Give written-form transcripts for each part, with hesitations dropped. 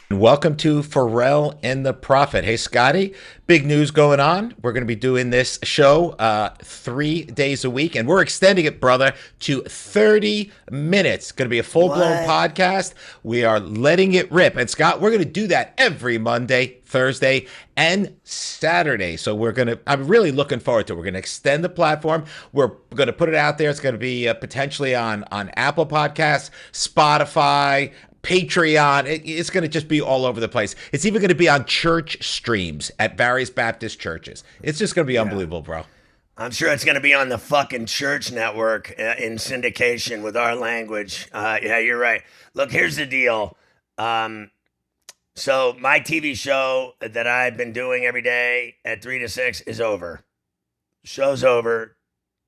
Welcome to Ferrall and the Prophet. Hey, Scotty, big news going on. We're going to be doing this show 3 days a week, and we're extending it, brother, to 30 minutes. Going to be a full blown What? podcast. We are letting it rip. And, Scott, we're going to do that every Monday, Thursday, and Saturday. So I'm really looking forward to it. We're going to extend the platform. We're going to put it out there. It's going to be potentially on Apple Podcasts, Spotify, Patreon. It's going to just be all over the place. It's even going to be on church streams at various Baptist churches. It's just going to be Yeah. unbelievable, bro. I'm sure it's going to be on the fucking church network in syndication with our language. Yeah, you're right. Look, here's the deal. Um, so my TV show that I've been doing every day at 3 to 6 is over. Show's over.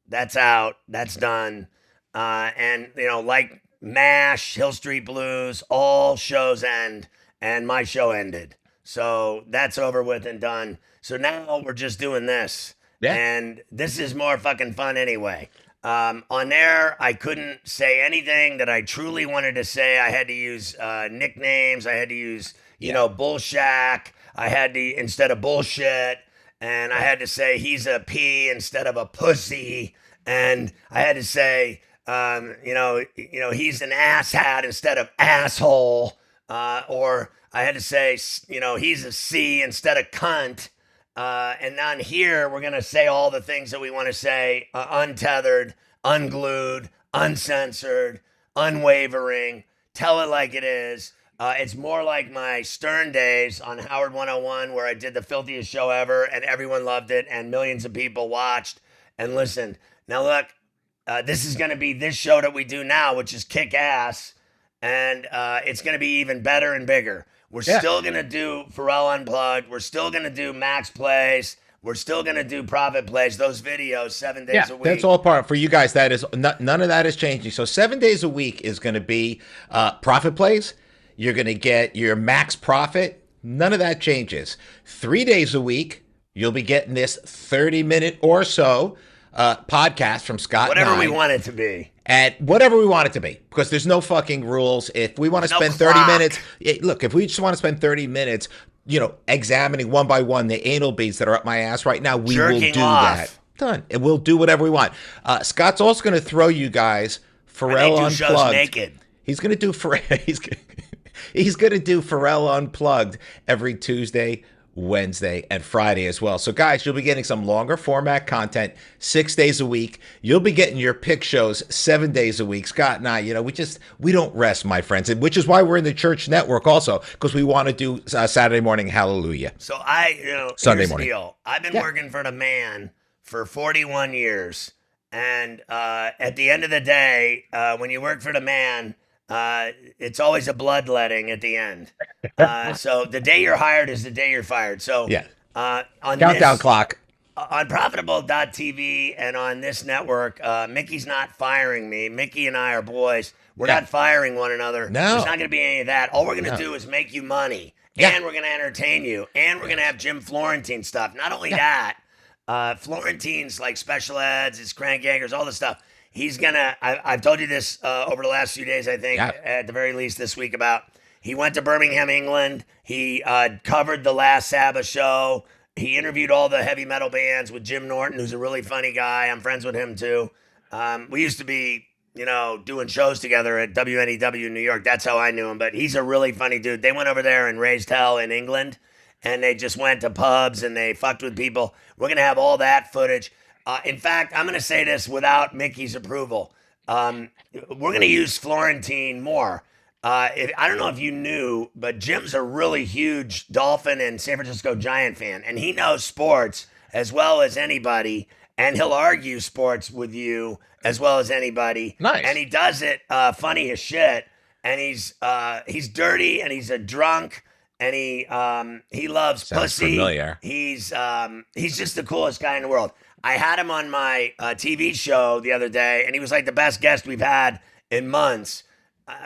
That's out. That's done. And, like MASH, Hill Street Blues, all shows end, and my show ended. So that's over with and done. So now we're just doing this. Yeah. And this is more fucking fun anyway. On there, I couldn't say anything that I truly wanted to say. I had to use nicknames. I had to use, bullshack. I had to, instead of bullshit. And I had to say he's a P instead of a pussy. And I had to say, he's an asshat instead of asshole. Or I had to say, he's a C instead of cunt. And on here, we're going to say all the things that we want to say untethered, unglued, uncensored, unwavering, tell it like it is. It's more like my Stern days on Howard 101, where I did the filthiest show ever and everyone loved it and millions of people watched and listened. Now, look, this is going to be this show that we do now, which is kick ass. And it's going to be even better and bigger. We're Yeah. still going to do Ferrall Unplugged. We're still going to do Max Plays. We're still going to do Profit Plays, those videos 7 days Yeah, a week. that's all part for you guys. That is none of that is changing. So 7 days a week is going to be profit plays. You're going to get your max profit. None of that changes. 3 days a week, you'll be getting this 30-minute or so podcast from Scott Whatever and we I. want it to be. At whatever we want it to be, because there's no fucking rules. If we want to There's no spend 30 clock. minutes, look, if we just want to spend 30 minutes, examining one by one the anal beads that are up my ass right now, we will Jerking do off. that. Done. And we'll do whatever we want. Scott's also going to throw you guys And they Ferrall do shows Unplugged. naked. He's going to do he's going to do Ferrall Unplugged every Tuesday, Wednesday, and Friday as well. So, guys, you'll be getting some longer format content 6 days a week. You'll be getting your pick shows 7 days a week. Scott and I, we don't rest, my friends, which is why we're in the church network also, because we want to do Saturday morning hallelujah. So Sunday here's morning. the deal. I've been Yeah. working for the man for 41 years. And at the end of the day, when you work for the man, it's always a bloodletting at the end. So the day you're hired is the day you're fired. So Yeah. on Countdown this, clock. on profitable.tv and on this network, Mickey's not firing me. Mickey and I are boys. We're Yeah. not firing one another. No. There's not going to be any of that. All we're going to No. do is make you money. Yeah. And we're going to entertain you. And we're going to have Jim Florentine stuff. Not only that, Florentine's like special eds, his crank anchors, all this stuff. He's going to, I've told you this over the last few days, I think, Yeah. at the very least this week about, he went to Birmingham, England. He covered the last Sabbath show. He interviewed all the heavy metal bands with Jim Norton, who's a really funny guy. I'm friends with him too. We used to be, doing shows together at WNEW in New York. That's how I knew him. But he's a really funny dude. They went over there and raised hell in England, and they just went to pubs and they fucked with people. We're gonna have all that footage. In fact, I'm gonna say this without Mickey's approval. We're gonna use Florentine more. I don't know if you knew, but Jim's a really huge Dolphin and San Francisco Giant fan, and he knows sports as well as anybody, and he'll argue sports with you as well as anybody. Nice. And he does it funny as shit. And he's dirty and he's a drunk and he loves Sounds pussy. familiar. He's just the coolest guy in the world. I had him on my TV show the other day, and he was like the best guest we've had in months.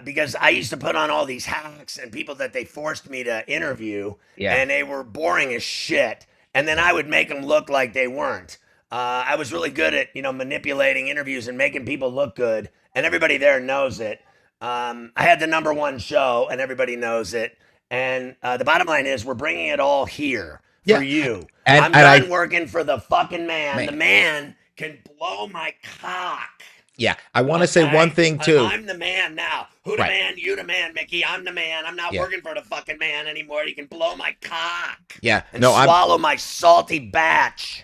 Because I used to put on all these hacks and people that they forced me to interview, Yeah. and they were boring as shit. And then I would make them look like they weren't. I was really good at manipulating interviews and making people look good, and everybody there knows it. I had the #1 show, and everybody knows it. And the bottom line is, we're bringing it all here Yeah. for you. And- I'm and done working for the fucking man. Man. The man can blow my cock. Yeah, I want to say one thing too. I'm the man now. Who the Right. man? You the man, Mickey. I'm the man. I'm not Yeah. working for the fucking man anymore. You can blow my cock. Yeah, And no, swallow my salty batch.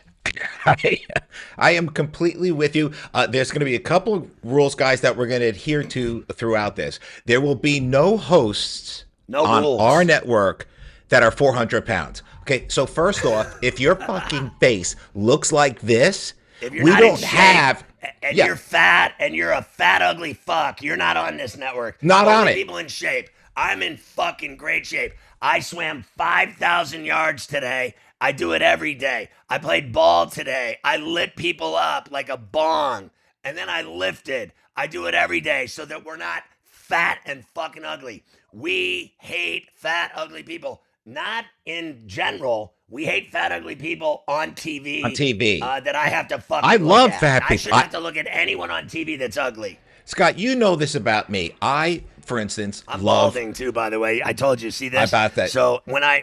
I am completely with you. There's going to be a couple of rules, guys, that we're going to adhere to throughout this. There will be no hosts on rules. our network that are 400 pounds. Okay, so first off, if your fucking face looks like this, If you're we not in don't shape, have. and Yeah. you're fat and you're a fat ugly fuck, you're not on this network. Not Only on it. People in shape. I'm in fucking great shape. I swam 5,000 yards today. I do it every day. I played ball today. I lit people up like a bong, and then I lifted. I do it every day so that we're not fat and fucking ugly. We hate fat ugly people. Not in general. We hate fat ugly people on TV. On TV. That I have to fucking I look love at. fat I people. shouldn't have to look at anyone on TV that's ugly. Scott, you know this about me. I, for instance, I'm love. balding too, by the way. I told you. See this? About that. So when I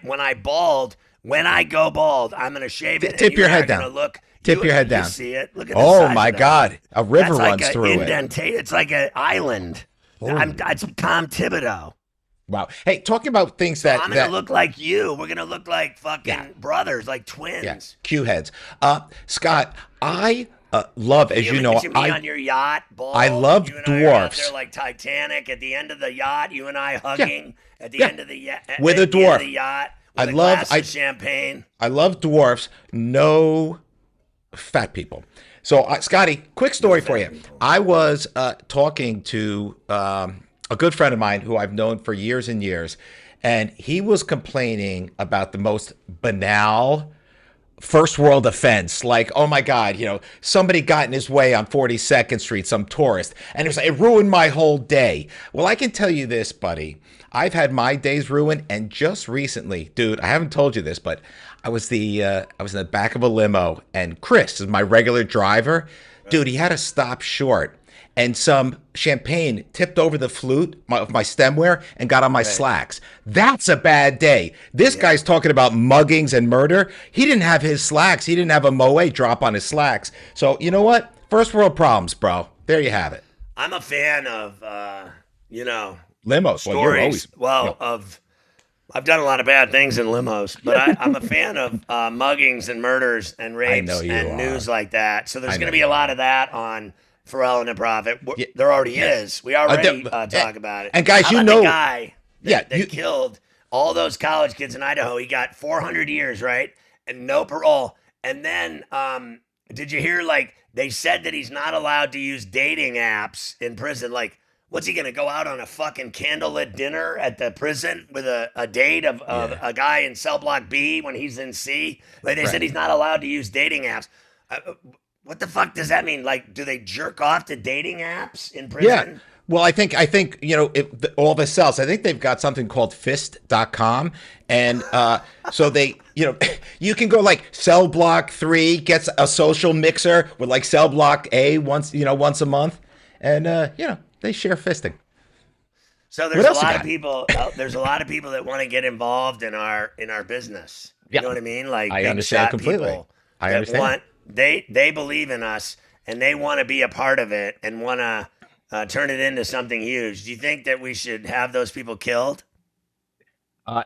go bald, I'm gonna shave it. Tip and your you and I head are gonna down. Look. Tip your head You down. see it? Look at the Oh size my of that. God, a river That's runs like through it. It's like an island. It's Tom Thibodeau. Wow. Hey, talking about things that I'm gonna look like you. We're gonna look like fucking brothers, like twins. Yeah, Q heads. Scott, I love, as you know, picture me on your yacht, bald. I love you and I are out dwarfs. there like Titanic at the end of the yacht. You and I hugging at the end of the yacht. With a at the end of dwarf. the yacht. I With a love- glass I- of champagne. I love dwarfs, no fat people. So, Scotty, quick story for you. I was talking to a good friend of mine who I've known for years and years, and he was complaining about the most banal first world offense, like, oh my God, somebody got in his way on 42nd Street, some tourist, and it ruined my whole day. Well, I can tell you this, buddy. I've had my days ruined, and just recently, dude, I haven't told you this, but I was in the back of a limo, and Chris is my regular driver. Dude, he had to stop short, and some champagne tipped over the flute of my stemware and got on my slacks. That's a bad day. This guy's talking about muggings and murder. He didn't have his slacks. He didn't have a Moet drop on his slacks. So, you know what? First world problems, bro. There you have it. I'm a fan of, Limos. stories. I've done a lot of bad things in limos, but I'm a fan of muggings and murders and rapes know you and are. news like that. So there's I going know to be you a lot of that on Ferrall and the Prophet. There already is. We already talk about it. And guys, How you about know- the guy that you- killed all those college kids in Idaho. He got 400 years, right? And no parole. And then did you hear, like, they said that he's not allowed to use dating apps in prison? Like, what's he going to go out on a fucking candlelit dinner at the prison with a date of a guy in cell block B when he's in C? Like, they said he's not allowed to use dating apps. What the fuck does that mean? Like, do they jerk off to dating apps in prison? Yeah. Well, I think all the cells, I think they've got something called fist.com. And so they, you can go like cell block 3 gets a social mixer with like cell block A once a month. And, they share fisting. So there's What a else you lot got? of people. There's a lot of people that want to get involved in our business. You Yeah. know what I mean? Like, I big understand shot completely. people I that understand. they believe in us and they want to be a part of it and want to turn it into something huge. Do you think that we should have those people killed?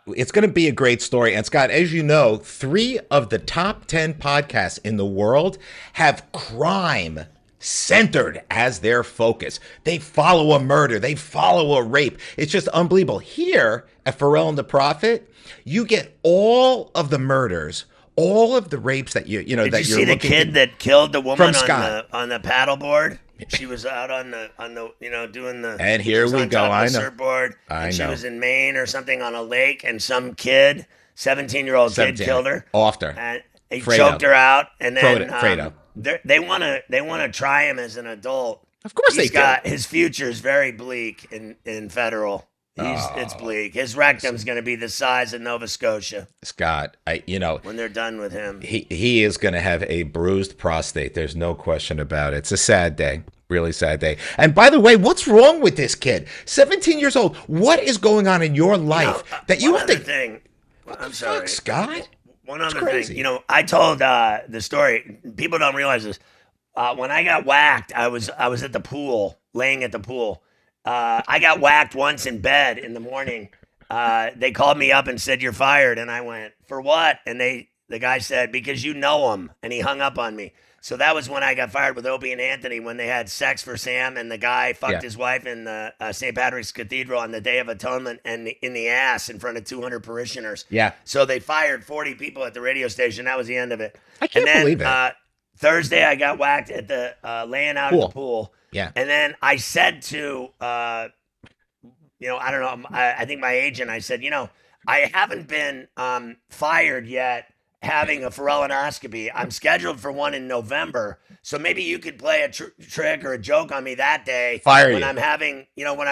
It's going to be a great story. And Scott, as you know, 3 of the top 10 podcasts in the world have crime centered as their focus. They follow a murder. They follow a rape. It's just unbelievable. Here at Ferrall and the Prophet, you get all of the murders, all of the rapes that Did that you you're see the looking kid that killed the woman Scott. on the paddleboard? She was out on the doing the And she here was we on go. top of I the know. surfboard, I and she know. was in Maine or something on a lake, and some kid, 17-year-old kid, 17, killed her. Off her. And he Fredo. choked her out, and then Fredo. they want to try him as an adult. Of course they do. His future is very bleak in federal. It's bleak. His rectum's going to be the size of Nova Scotia Scott, when they're done with him. he is going to have a bruised prostate. There's no question about it. It's a sad day. Really sad day. And by the way, what's wrong with this kid? 17 years old. What is going on in your life that you one have other to? thing. What the I'm fuck, sorry. Scott? One It's other thing. crazy. I told the story. People don't realize this. When I got whacked, I was at the pool, laying at the pool. I got whacked once in bed in the morning. They called me up and said, "You're fired," and I went, "For what?" And the guy said, "Because you know him," and he hung up on me. So that was when I got fired with Opie and Anthony, when they had sex for Sam, and the guy fucked Yeah. his wife in the St. Patrick's Cathedral on the Day of Atonement and in the ass in front of 200 parishioners. Yeah. So they fired 40 people at the radio station. That was the end of it. I can't believe it. Thursday, I got whacked at the laying out at the pool. Yeah. And then I said to, I don't know, I think my agent, I said, I haven't been fired yet having a Ferrall I'm scheduled for one in November. So maybe you could play a trick or a joke on me that day. Fire when you. I'm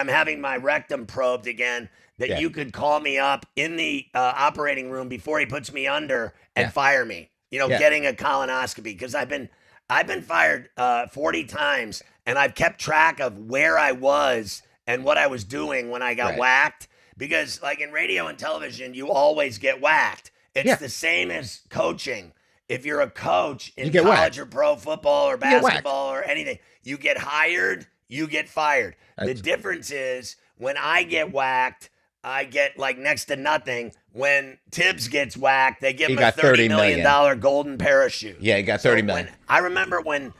having my rectum probed again, that you could call me up in the operating room before he puts me under and fire me. Getting a colonoscopy, because I've been fired 40 times, and I've kept track of where I was and what I was doing when I got whacked. Because like in radio and television, you always get whacked. It's the same as coaching. If you're a coach in college or pro football or basketball or anything, you get hired, you get fired. The difference is when I get whacked, I get like next to nothing. When Tibbs gets whacked, they give him a $30 million golden parachute. Yeah, he got $30 million. I remember when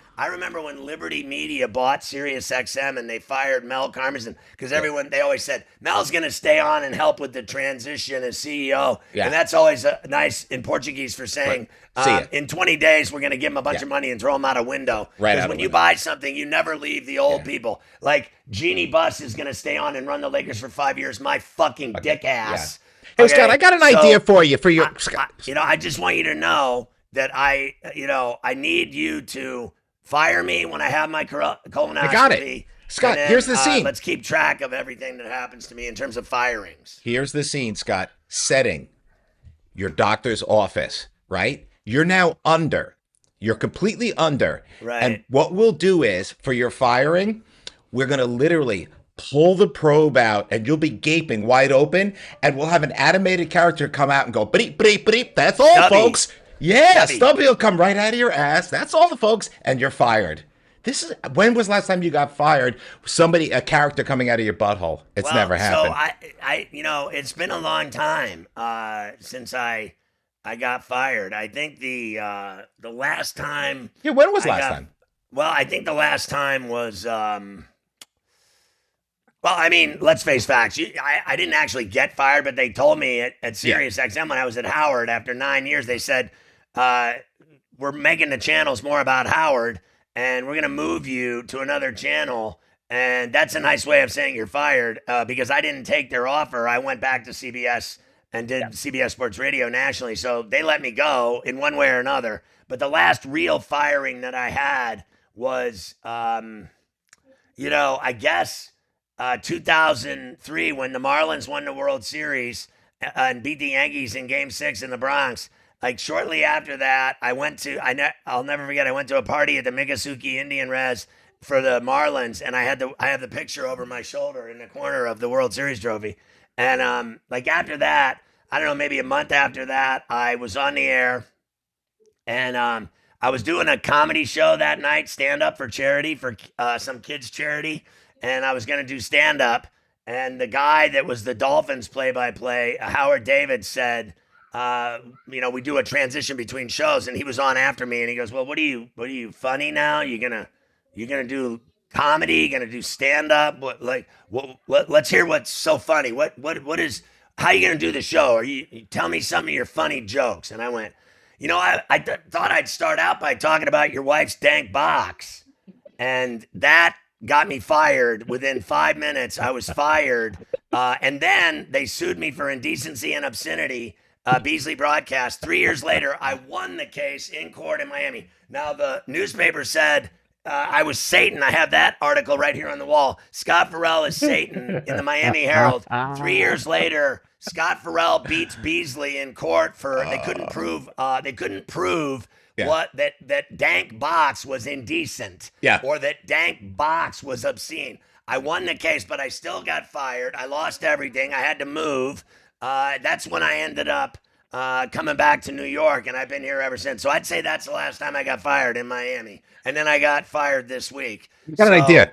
Liberty Media bought Sirius XM and they fired Mel Karmazin, because they always said Mel's going to stay on and help with the transition as CEO. Yeah. And that's always nice in Portuguese for saying, in 20 days, we're going to give him a bunch of money and throw him out a window. Because when you buy something, you never leave the old people. Like Jeannie Buss is going to stay on and run the Lakers for 5 years. My fucking dick ass. Hey, Scott, I got an idea for you. I just want you to know that I need you to fire me when I have my colonoscopy. I got it. Scott, then, here's the scene. Let's keep track of everything that happens to me in terms of firings. Here's the scene, Scott. Setting your doctor's office, right? You're now under. You're completely under. Right. And what we'll do is, for your firing, we're going to literally pull the probe out, and you'll be gaping wide open, and we'll have an animated character come out and go, bleep, bleep, bleep. That's all, Stubby. folks. Yeah, Stubby. Stubby will come right out of your ass. That's all, folks, and you're fired. When was the last time you got fired? A character coming out of your butthole. It's never happened. So it's been a long time since I got fired. I think the last time. Yeah, when was last time? Well, I think the last time was. Well, I mean, let's face facts. I didn't actually get fired, but they told me at Sirius XM when I was at Howard after 9 years, they said, we're making the channels more about Howard, and we're going to move you to another channel. And that's a nice way of saying you're fired, because I didn't take their offer. I went back to CBS and did CBS Sports Radio nationally. So they let me go in one way or another. But the last real firing that I had was, I guess... 2003, when the Marlins won the World Series and beat the Yankees in Game 6 in the Bronx. Like shortly after that, I'll never forget, I went to a party at the Miccosukee Indian Res for the Marlins, and I have the picture over my shoulder in the corner of the World Series trophy. And after that, I don't know, maybe a month after that, I was on the air, and I was doing a comedy show that night, stand up for charity, for some kids' charity. And I was going to do stand-up, and the guy that was the Dolphins play-by-play, Howard David, said, we do a transition between shows, and he was on after me, and he goes, well, what are you funny now? You're gonna do comedy? You're gonna do stand-up? Let's hear what's so funny. What is? How are you gonna do the show? Or you tell me some of your funny jokes? And I went, I thought I'd start out by talking about your wife's Dank Box, and that got me fired. Within 5 minutes, I was fired. And then they sued me for indecency and obscenity, Beasley Broadcast. 3 years later, I won the case in court in Miami. Now, the newspaper said I was Satan. I have that article right here on the wall. Scott Ferrall is Satan in the Miami Herald. 3 years later, Scott Ferrall beats Beasley in court for they couldn't prove Yeah. that Dank Box was indecent, Yeah. or that Dank Box was obscene. I won the case, but I still got fired. I lost everything. I had to move. That's when I ended up coming back to New York, and I've been here ever since. So I'd say that's the last time I got fired in Miami, and then I got fired this week. You got an idea.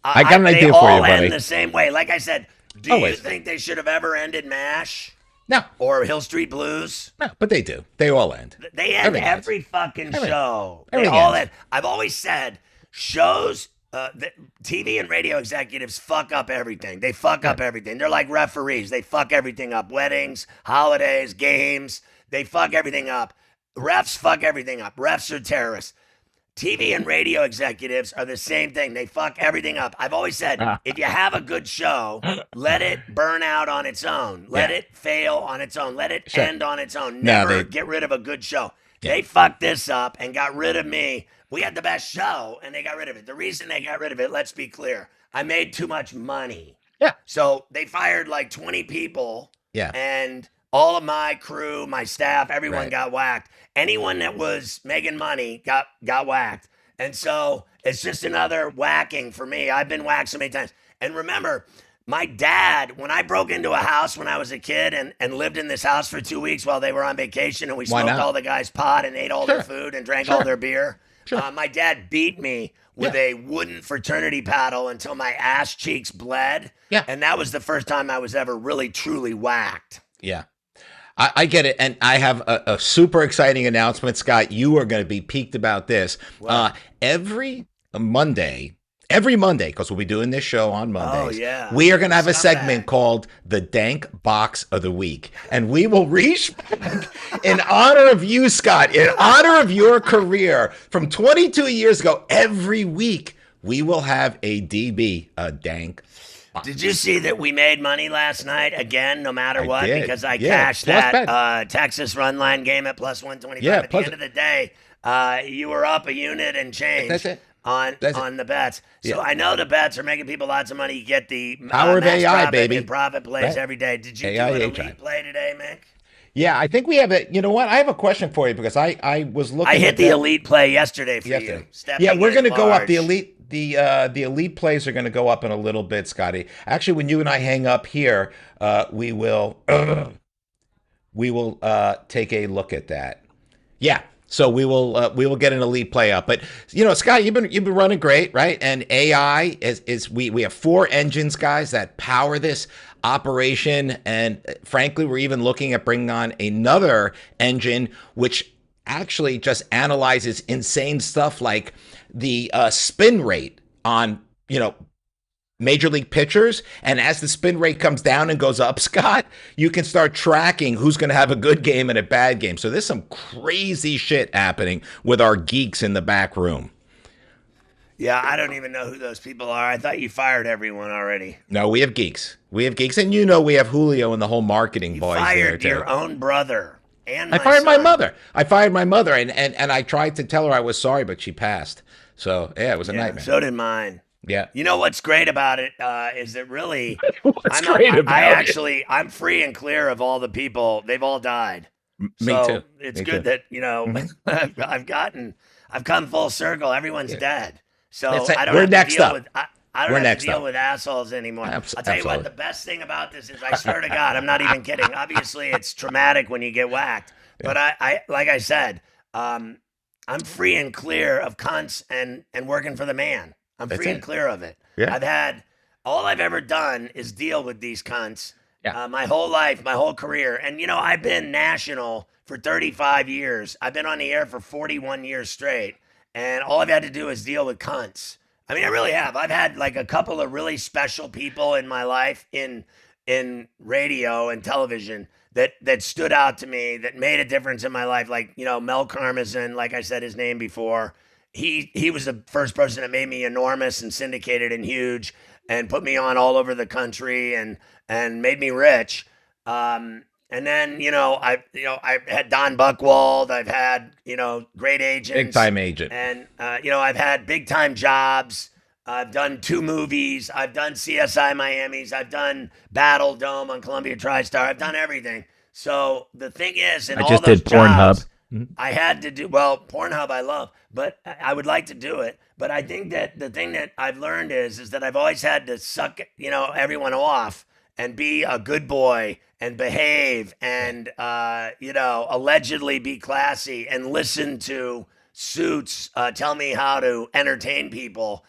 I got an idea they for you, all buddy. end the same way. Like I said, do Always. you think they should have ever ended MASH No. or Hill Street Blues? No, but they do. They all end. They end every fucking show. They everything all ends. end. I've always said shows, TV and radio executives fuck up everything. They fuck up everything. They're like referees. They fuck everything up. Weddings, holidays, games. They fuck everything up. Refs fuck everything up. Refs are terrorists. TV and radio executives are the same thing. They fuck everything up. I've always said, if you have a good show, let it burn out on its own. Let it fail on its own. Let it end on its own. Never get rid of a good show. Yeah. They fucked this up and got rid of me. We had the best show, and they got rid of it. The reason they got rid of it, let's be clear, I made too much money. Yeah. So they fired like 20 people. Yeah. And all of my crew, my staff, everyone got whacked. Anyone that was making money got whacked. And so it's just another whacking for me. I've been whacked so many times. And remember, my dad, when I broke into a house when I was a kid and lived in this house for 2 weeks while they were on vacation, and we smoked all the guys' pot and ate all their food and drank all their beer, my dad beat me with a wooden fraternity paddle until my ass cheeks bled. Yeah. And that was the first time I was ever really, truly whacked. Yeah. I get it. And I have a super exciting announcement, Scott. You are going to be piqued about this. Every Monday, because we'll be doing this show on Mondays, we are going to have a segment called the Dank Box of the Week. And we will reach back in honor of you, Scott, in honor of your career from 22 years ago. Every week, we will have a DB, a Dank Box. Did you see that we made money last night again, no matter what? Did. Because I cashed that Texas run line game at plus 125. At the end of the day, you were up a unit and change. That's it. On the bets. So I know the bets are making people lots of money. You get the power of AI, baby. And profit plays every day. Did you do an elite play today, Mick? Yeah, I think we have it. You know what? I have a question for you because I was looking. I hit the elite play yesterday for you. Yeah, we're going to go up the elite. The elite plays are going to go up in a little bit, Scotty. Actually, when you and I hang up here, we will take a look at that. Yeah. So we will get an elite play up. But you know, Scott, you've been running great, right? And AI is we have 4 engines, guys, that power this operation. And frankly, we're even looking at bringing on another engine, which actually just analyzes insane stuff like the spin rate on, major league pitchers. And as the spin rate comes down and goes up, Scott, you can start tracking who's going to have a good game and a bad game. So there's some crazy shit happening with our geeks in the back room. Yeah, I don't even know who those people are. I thought you fired everyone already. No, we have geeks. We have we have Julio and the whole marketing boys there too. You fired your own brother. And I fired my mother. And I tried to tell her I was sorry, but she passed. So yeah, it was a nightmare. So did mine. Yeah. You know what's great about it is that really, I'm free and clear of all the people. They've all died. Me too. It's good that, I've come full circle. Everyone's dead. So I don't have to deal with, I don't have to deal with assholes anymore. I'll tell you what, the best thing about this is, I swear to God, I'm not even kidding. Obviously, it's traumatic when you get whacked. But I like I said, I'm free and clear of cunts and working for the man. I'm free and clear of it. Yeah. All I've ever done is deal with these cunts my whole life, my whole career. And, I've been national for 35 years. I've been on the air for 41 years straight. And all I've had to do is deal with cunts. I mean, I really have. I've had like a couple of really special people in my life in radio and television that stood out to me, that made a difference in my life. Like, Mel Karmazin, like I said his name before. He was the first person that made me enormous and syndicated and huge and put me on all over the country and made me rich. And then, I've had Don Buchwald. I've had, great agents. Big time agent. And, I've had big time jobs. I've done 2 movies. I've done CSI Miami's. I've done Battle Dome on Columbia TriStar. I've done everything. So the thing is, I just did Pornhub. I had to do well. Pornhub, I love, but I would like to do it. But I think that the thing that I've learned is that I've always had to suck, everyone off and be a good boy and behave and allegedly be classy and listen to Suits tell me how to entertain people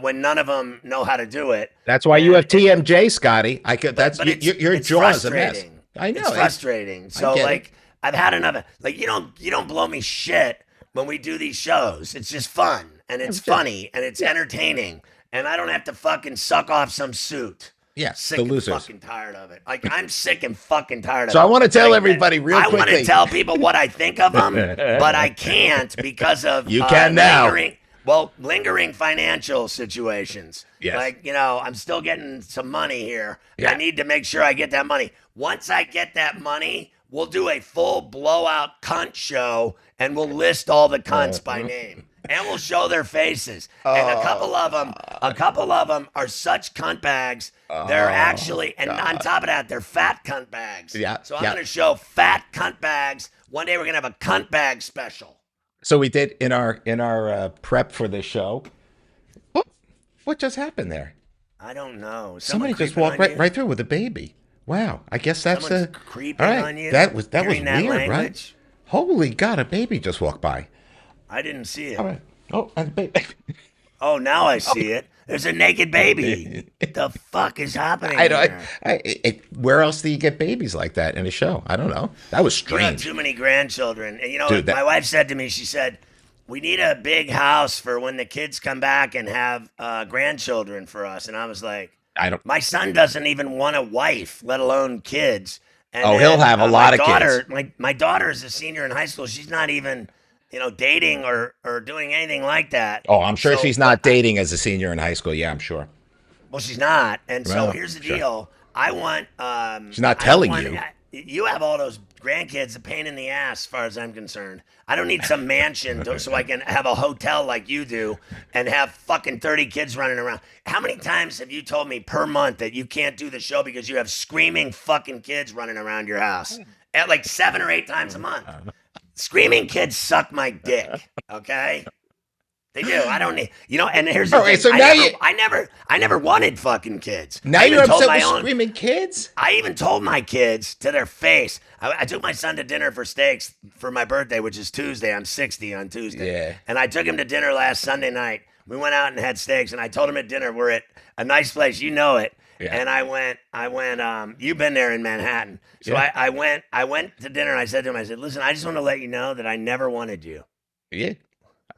when none of them know how to do it. That's why you have TMJ, Scotty. That's But your jaw is a mess. I know it's frustrating. So like I've had enough. Like you don't blow me shit when we do these shows. It's just fun and it's funny and it's entertaining, and I don't have to fucking suck off some suit. Yeah, sick the and losers. fucking tired of it. Like I'm sick and fucking tired of it. So I want to tell everybody real quickly. I want to tell people what I think of them, but I can't because of you can now. Lingering financial situations. Yes. Like, I'm still getting some money here. Yeah. I need to make sure I get that money. Once I get that money, we'll do a full blowout cunt show and we'll list all the cunts by name. And we'll show their faces. And a couple of them are such cunt bags. They're actually, and on top of that, they're fat cunt bags. Yeah. So I'm going to show fat cunt bags. One day we're going to have a cunt bag special. So we did in our prep for this show. What just happened there? I don't know. Somebody just walked right through with a baby. Wow. I guess that's creeping all right. on you. That was weird, language. right? Holy God, a baby just walked by. I didn't see it. All right. Oh, and a baby. Oh, now I see it. There's a naked baby. What the fuck is happening where else do you get babies like that in a show? I don't know. That was strange. You have too many grandchildren. And Dude, my wife said to me, she said, we need a big house for when the kids come back and have grandchildren for us. And I was like, my son doesn't even want a wife, let alone kids. And he'll have a lot of kids. My daughter is a senior in high school. She's not even dating or doing anything like that. Oh, I'm sure she's not dating as a senior in high school. Yeah, I'm sure. Well, she's not. And so here's the deal. I want... she's not telling you. You have all those grandkids, a pain in the ass, as far as I'm concerned. I don't need some mansion so I can have a hotel like you do and have fucking 30 kids running around. How many times have you told me per month that you can't do the show because you have screaming fucking kids running around your house? At like 7 or 8 times a month. Screaming kids suck my dick, okay? They do. I don't need, and here's the thing. So I never wanted fucking kids. Now you're upset with screaming kids? I even told my kids to their face. I took my son to dinner for steaks for my birthday, which is Tuesday. I'm 60 on Tuesday. Yeah. And I took him to dinner last Sunday night. We went out and had steaks, and I told him at dinner, we're at a nice place. You know it. Yeah. And I went, you've been there in Manhattan. So yeah. I went to dinner and I said to him, listen, I just want to let you know that I never wanted you. Yeah,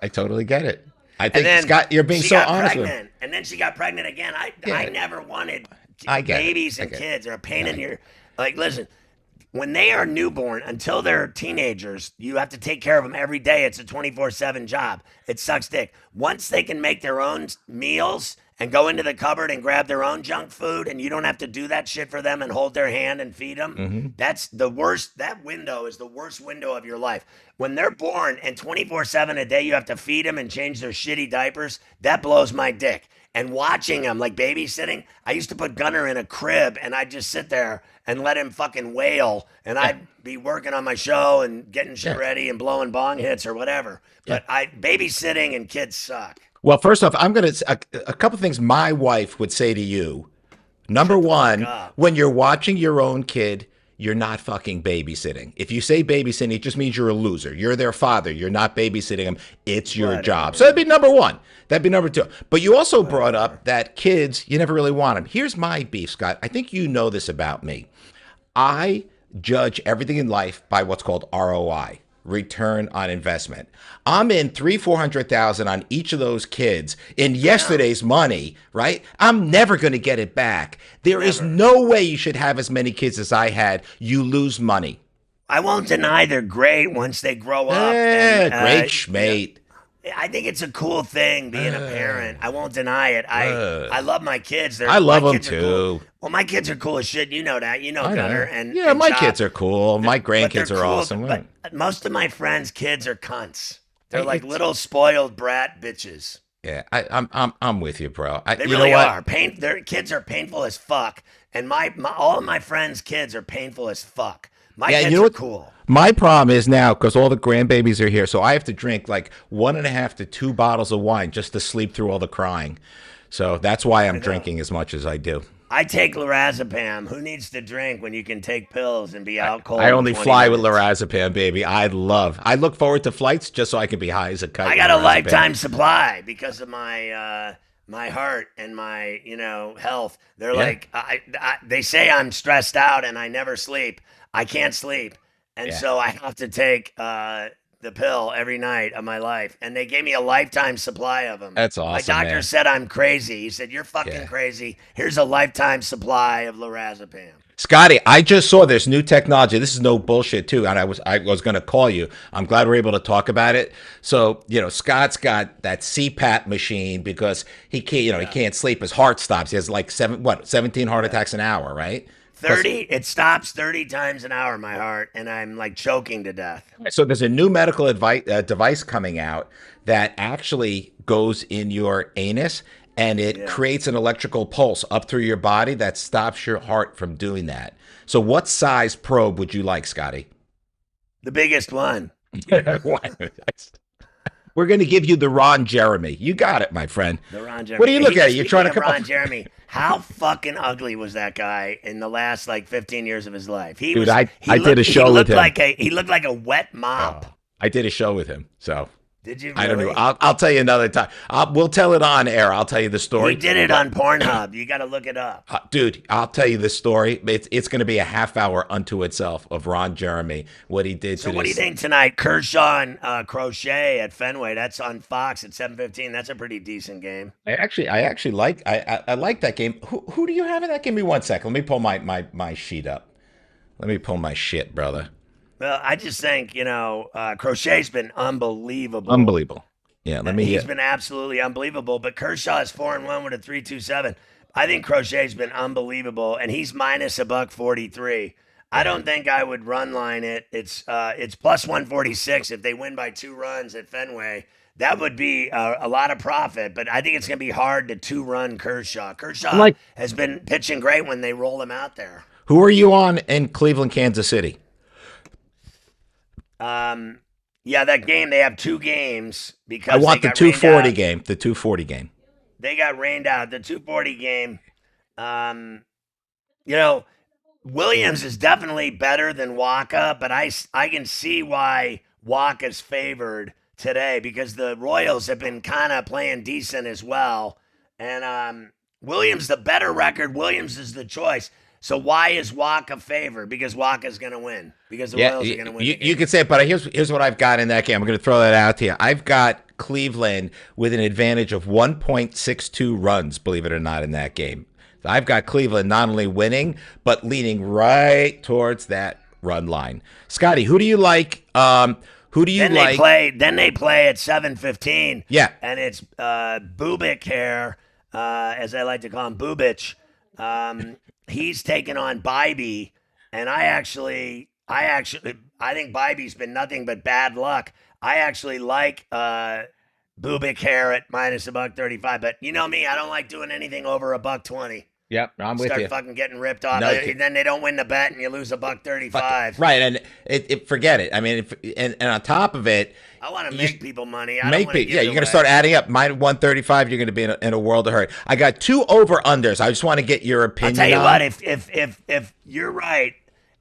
I totally get it. I think, Scott, you're being so honest with him. And then she got pregnant again. I never wanted babies and kids. They're a pain in your, listen, when they are newborn until they're teenagers, you have to take care of them every day. It's a 24/7 job. It sucks dick. Once they can make their own meals and go into the cupboard and grab their own junk food, and you don't have to do that shit for them and hold their hand and feed them. That's the worst. That window is the worst window of your life. When they're born and 24/7 a day, you have to feed them and change their shitty diapers. That blows my dick. And watching them, like babysitting, I used to put Gunner in a crib and I'd just sit there and let him fucking wail. And I'd be working on my show and getting shit ready and blowing bong hits or whatever. But babysitting and kids suck. Well, first off, I'm going to a couple things my wife would say to you. Number one, when you're watching your own kid, you're not fucking babysitting. If you say babysitting, it just means you're a loser. You're their father. You're not babysitting them. It's your job. So that'd be number one. That'd be number two. But you also brought up that kids, you never really want them. Here's my beef, Scott. I think you know this about me. I judge everything in life by what's called ROI. Return on investment. I'm in $300,000-$400,000 on each of those kids in yesterday's money, right? I'm never going to get it back. There is no way you should have as many kids as I had. You lose money. I won't deny they're great once they grow up. Great schmate. I think it's a cool thing being a parent. I won't deny it. I love my kids. I love them too. Cool. Well, my kids are cool as shit. You know that. You know Gunner. And my Chop. kids are cool. My grandkids are awesome. But most of my friends' kids are cunts. They're like little spoiled brat bitches. Yeah, I'm with you, bro. They really are. Their kids are painful as fuck, and all of my friends' kids are painful as fuck. My Yeah, and you kids know are what? cool. My problem is now because all the grandbabies are here, so I have to drink like 1.5 to 2 bottles of wine just to sleep through all the crying. So that's why I I'm know. drinking as much as I do. I take lorazepam. Who needs to drink when you can take pills and be out I cold in only 20 fly with minutes? lorazepam, baby. I look forward to flights just so I can be high as a I kite with got a lorazepam. lifetime supply because of my heart and my health. They're Yeah, like they say I'm stressed out and I never sleep. I can't sleep, and yeah, so I have to take the pill every night of my life. And they gave me a lifetime supply of them. that's My awesome, doctor man. said I'm crazy. He said you're fucking Yeah. crazy. Here's a lifetime supply of lorazepam. Scotty, I just saw this new technology. This is no bullshit too, and I was going to call you. I'm glad we're able to talk about it. So Scott's got that CPAP machine because he can't he Yeah, can't sleep. His heart stops. He has like 17 heart yeah. attacks an hour, right? Because 30, it stops 30 times an hour, my heart, and I'm like choking to death. so there's a new medical device coming out that actually goes in your anus and it Yeah. creates an electrical pulse up through your body that stops your heart from doing that. So what size probe would you like, Scotty? The biggest one. We're going to give you the Ron Jeremy. You got it, my friend. The Ron What do Jeremy. you look at? You're trying Speaking to of come up. Ron Jeremy, how fucking ugly was that guy in the last like 15 years of his life? Dude, I did a show with him. He looked like a wet Oh, mop. I did a show with him. So Did you I don't know. really? I'll tell you another time. We'll tell it on air. I'll tell you the He story. did it But on Pornhub. You got to look it up. dude, I'll tell you the story. It's going to be a half hour unto itself of Ron Jeremy, what he did So to what do you this. think tonight? Kershaw and Crochet at Fenway. That's on Fox at 7:15. That's a pretty decent game. I actually like I like that game. Who do you have in that? Give me 1 second. Let me pull my sheet up. Let me pull my shit, brother. Well, I just think Crochet's been unbelievable. Unbelievable. Yeah, let me. He's been absolutely unbelievable. But Kershaw is 4-1 with a 3.27. I think Crochet's been unbelievable, and he's minus a buck 43. I Yeah. don't think I would run line it. It's plus 146 if they win by 2 runs at Fenway. That would be a lot of profit, but I think it's going to be hard to 2 run Kershaw. I'm Kershaw like, has been pitching great when they roll him out there. who are you on in Cleveland, Kansas City? Um, yeah, that game they have 2 games I because they want the got rained 240 out. game. The 240 game. They got rained out. The 240 game. Um, you know, Williams is definitely better than Waka, but I can see why Waka's favored today because the Royals have been kind of playing decent as well. And Williams, the better record, Williams is the choice. So why is Waka favored? Because Waka's going to win. Because the Yeah, Royals are going to win you, the you game. could say it, but here's what I've got in that game. I'm going to throw that out to you. I've got Cleveland with an advantage of 1.62 runs, believe it or not, in that game. I've got Cleveland not only winning, but leaning right towards that run line. Scotty, who do you like? Who do you Then they like? play. Then they play at 7:15. Yeah. And it's Bubik here, as I like to call him, Bubich. He's taking on Bybee, and I think Bybee's been nothing but bad luck. I actually like Bubik here at minus a buck 35, but you know me, I don't like doing anything over a buck 20. Yep, I'm with Start you. fucking getting ripped off. No, Then they don't win the bet, and you lose a buck fuck it. 35. Right, and forget it. I mean, and on top of it, I want to you make people money. I don't make want to people. give Yeah, it you're going to away. start adding up. Mine 135. You're going to be in a world of hurt. I got 2 over unders. I just want to get your I'll opinion. tell you on. what, if you're right,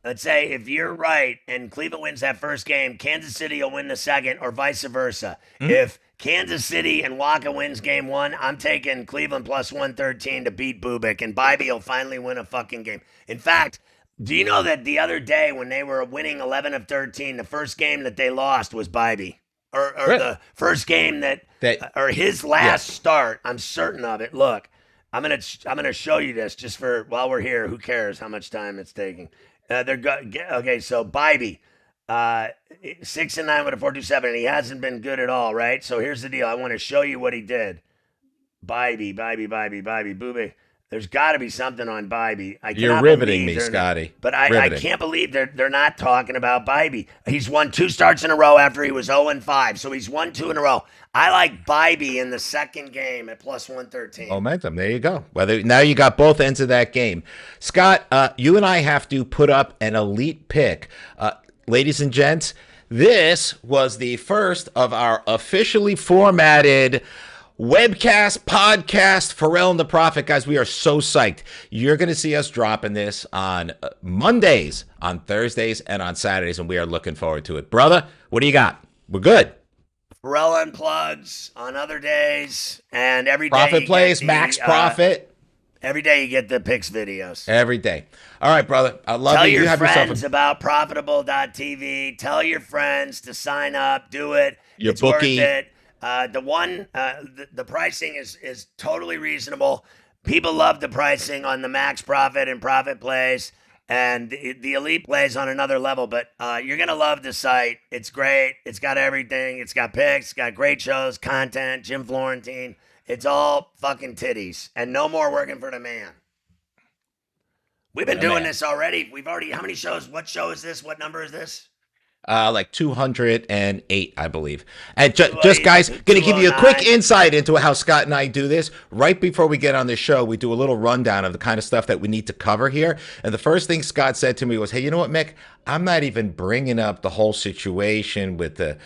let's say if you're right and Cleveland wins that first game, Kansas City will win the second, or vice versa. If Kansas City and Waka wins game 1, I'm taking Cleveland plus 113 to beat Bubik, and Bybee will finally win a fucking game. In fact, do you know that the other day when they were winning 11 of 13, the first game that they lost was Bybee? Or Really? the first game or his Yeah. last start, I'm certain of it. Look, I'm gonna show you this just for while we're here. Who cares how much time it's taking? Okay. So Bybee, 6-9 with a 4.27, and he hasn't been good at all, right? So here's the deal. I want to show you what he did. Bybee, Booby. There's got to be something on Bybee. I You're cannot riveting believe me, Scotty. but I Riveting. can't believe they're not talking about Bybee. He's won 2 starts in a row after he was 0-5, so he's won 2 in a row. I like Bybee in the second game at plus 113. Momentum. There you go. Whether now you got both ends of that game. Scott, you and I have to put up an elite pick. Ladies and gents, this was the first of our officially formatted webcast, podcast, Ferrall and the Prophet. Guys, we are so psyched. You're going to see us dropping this on Mondays, on Thursdays, and on Saturdays, and we are looking forward to it. Brother, what do you got? We're good. Ferrall unplugs on other days, and every day Profit plays, max profit. Every day you get the picks videos. Every day. All right, brother. I love Tell you. your You have friends yourself about profitable.tv. Tell your friends to sign up. Do it. Your It's bookie. worth it. The pricing is totally reasonable. People love the pricing on the max profit and profit plays, and the elite plays on another level. But you're gonna love the site. It's great. It's got everything. It's got picks. It's got great shows, content. Jim Florentine. It's all fucking titties, and no more working for the man. We've been doing this already. We've already, how many shows? What show is this? What number is this? Like 208, I believe. And just guys, going to give you a quick 209. insight into how Scott and I do this. Right before we get on the show, we do a little rundown of the kind of stuff that we need to cover here. And the first thing Scott said to me was, hey, you know what, Mick? I'm not even bringing up the whole situation with the,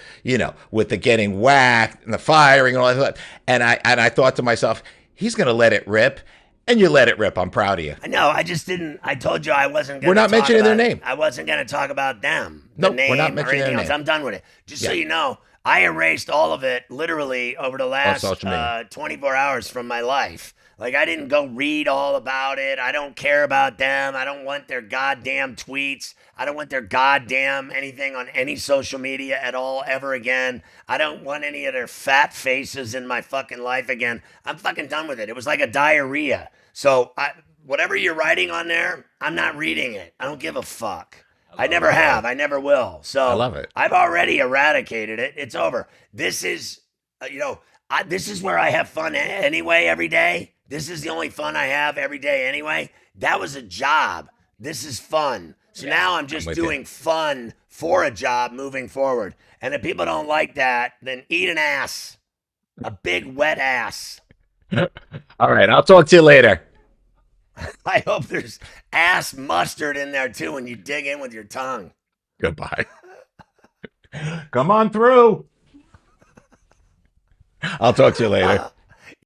with the getting whacked and the firing and all that. And I thought to myself, he's going to let it rip. And you let it rip. I'm proud of you. No, I just didn't. I told you I wasn't going to We're not mentioning their name. I wasn't going to talk about them. Nope, the we're not name mentioning or anything their else. name. I'm done with it. Just so you know, I erased all of it literally over the last social media. 24 hours from my life. Like, I didn't go read all about it. I don't care about them. I don't want their goddamn tweets. I don't want their goddamn anything on any social media at all ever again. I don't want any of their fat faces in my fucking life again. I'm fucking done with it. It was like a diarrhea. So whatever you're writing on there, I'm not reading it. I don't give a fuck. I never have. I never will. So I love it. I've already eradicated it. It's over. This is, this is where I have fun anyway every day. This is the only fun I have every day anyway. That was a job. This is fun. So now I'm just doing fun for a job moving forward. And if people don't like that, then eat an ass. A big wet ass. All right. I'll talk to you later. I hope there's ass mustard in there too when you dig in with your tongue. Goodbye. Come on through. I'll talk to you later.